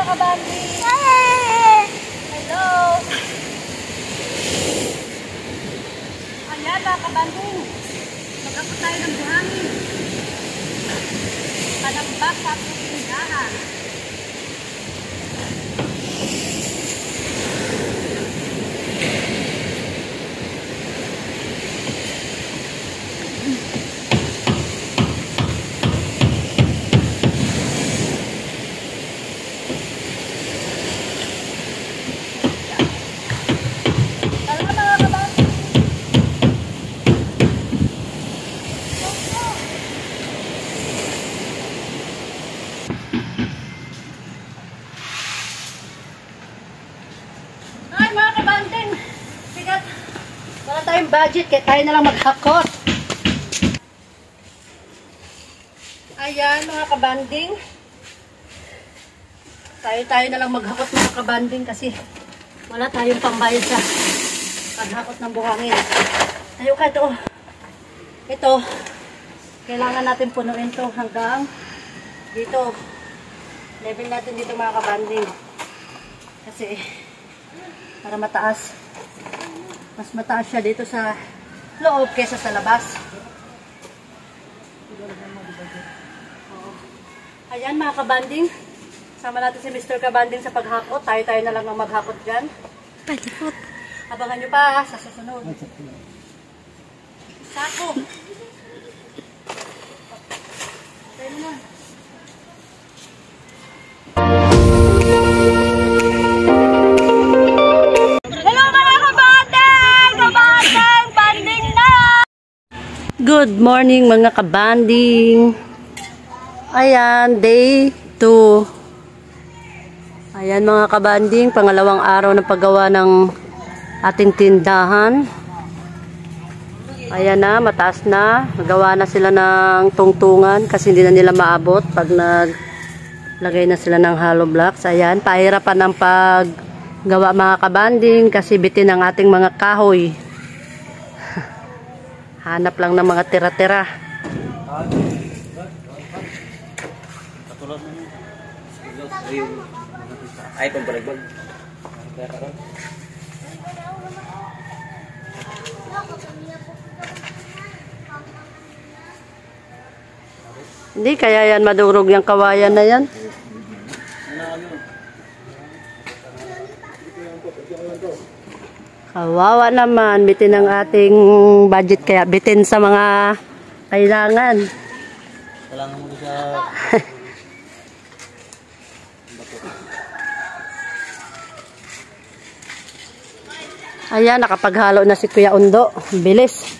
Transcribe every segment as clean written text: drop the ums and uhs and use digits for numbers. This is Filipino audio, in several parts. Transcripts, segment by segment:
kabandi! Hello! Ayan mga kabanding. Magkapot tayo ng buhangin. Panambak sa ating tindahan. Wala tayong budget, kaya tayo na lang maghakot. Ayan mga kabanding. Tayo na lang maghakot mga kabanding kasi wala tayong pambayad sa paghakot ng buhangin. Tayo ka ito. Ito, kailangan natin punuin to hanggang dito. Level natin dito mga kabanding. Kasi para mataas. Mas mataas siya dito sa loob kesa sa labas. Ayan mga kabanding. Sama natin si Mr. Kabanding sa paghakot. Tayo na lang ang maghakot dyan. Palikot. Abangan nyo pa sa susunod. Sako. Tayo na. Good morning mga kabanding. Ayan, day 2. Ayan mga kabanding, pangalawang araw ng paggawa ng ating tindahan. Ayan na, mataas na. Nagawa na sila ng tungtungan kasi hindi na nila maabot pag naglagay na sila ng hollow blocks. Ayan, pahirapan ang paggawa mga kabanding kasi bitin ang ating mga kahoy. Hanap lang ng mga tira-tira. Ay, pambalagbag. Hindi, kaya yan madurog yung kawayan na yan. Kawawa naman, bitin ang ating budget kaya bitin sa mga kailangan. Kailangan mo sa Ayan, nakapaghalo na si Kuya Undo. Bilis.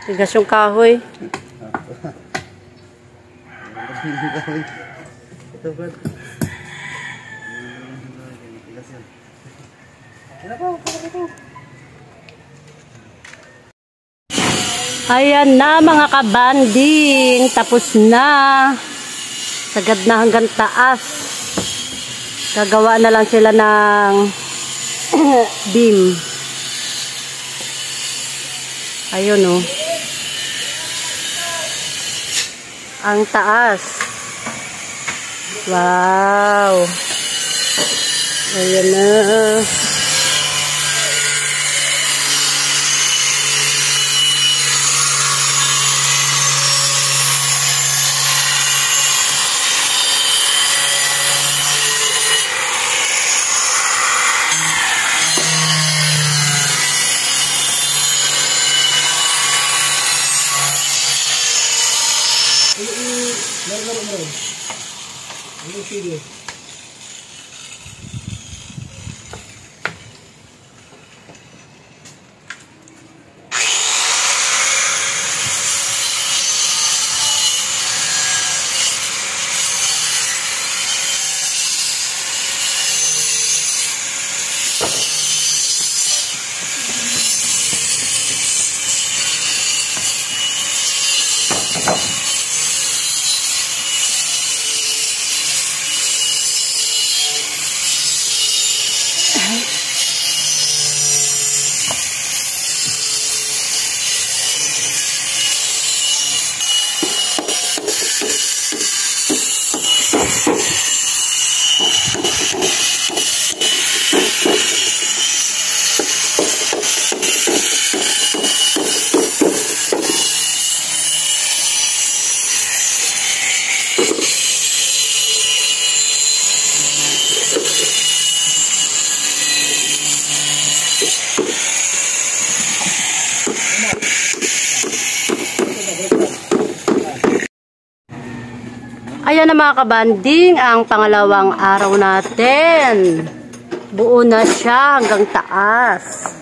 Tigas yung kahoy. Ayan na mga kabanding. Tapos na. Sagad na hanggang taas. Gagawa na lang sila ng beam. Ayun oh. Ang taas. Wow. Ayan na. Ayan na mga kabanding, ang pangalawang araw natin. Buo na siya hanggang taas.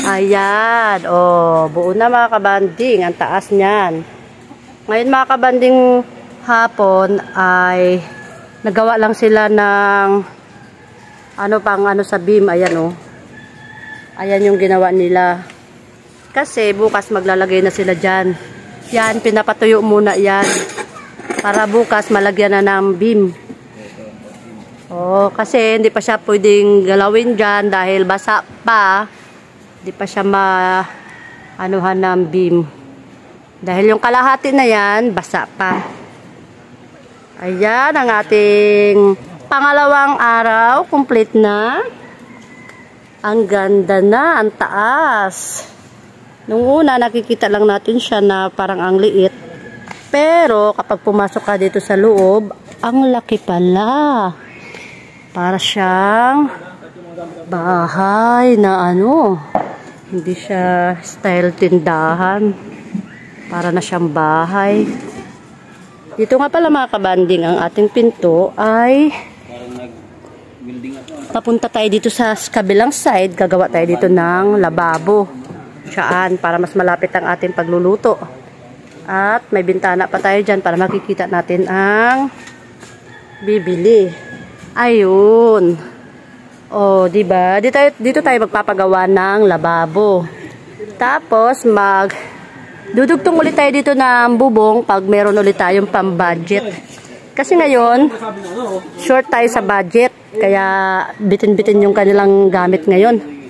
Ayan, buo na mga kabanding, ang taas niyan. Ngayon mga kabanding, hapon ay nagawa lang sila ng ano sa beam. Ayan ayan yung ginawa nila. Kasi bukas maglalagay na sila dyan. Yan, pinapatuyo muna yan. Para bukas malagyan na ng beam. Kasi hindi pa siya pwedeng galawin dyan dahil basa pa. Hindi pa siya anuhan ng beam. Dahil yung kalahati na yan, basa pa. Ayan ang ating pangalawang araw. Complete na. Ang ganda na, ang taas. Nung una, nakikita lang natin siya na parang ang liit. Pero kapag pumasok ka dito sa loob, ang laki pala. Para siyang bahay na hindi siya style tindahan. Para na siyang bahay. Dito nga pala mga kabanding, ang ating pinto ay papunta tayo dito sa kabilang side. Gagawa tayo dito ng lababo. Siyaan, para mas malapit ang ating pagluluto. At may bintana pa tayo dyan para makikita natin ang bibili. Ayun. Diba? Dito tayo magpapagawa ng lababo. Tapos dudugtong ulit tayo dito ng bubong pag meron ulit tayong pang-budget. Kasi ngayon, short tayo sa budget. Kaya bitin-bitin yung kanilang gamit ngayon.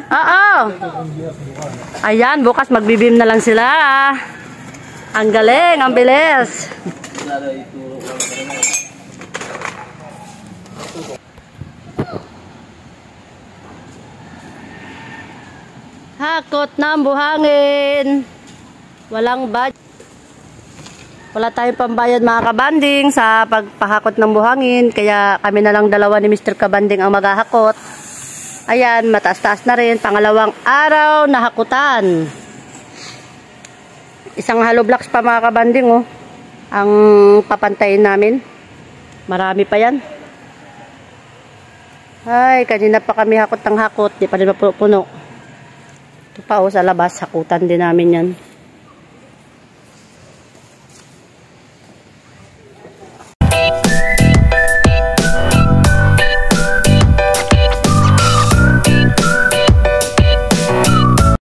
Oo. Ayan, bukas magbibim na lang sila. Ang galing, ang bilis. Hakot ng buhangin. Walang budget. Wala tayong pambayad mga kabanding sa pagpahakot ng buhangin. Kaya kami na lang dalawa ni Mr. Kabanding ang maghahakot. Ayan, mataas-taas na rin. Pangalawang araw na hakutan. Isang hollow blocks pa mga kabanding ang papantayin namin. Marami pa yan. Ay, kanina pa kami hakot ng hakot. Di pa rin mapuno. Ito pa sa labas, hakutan din namin yan.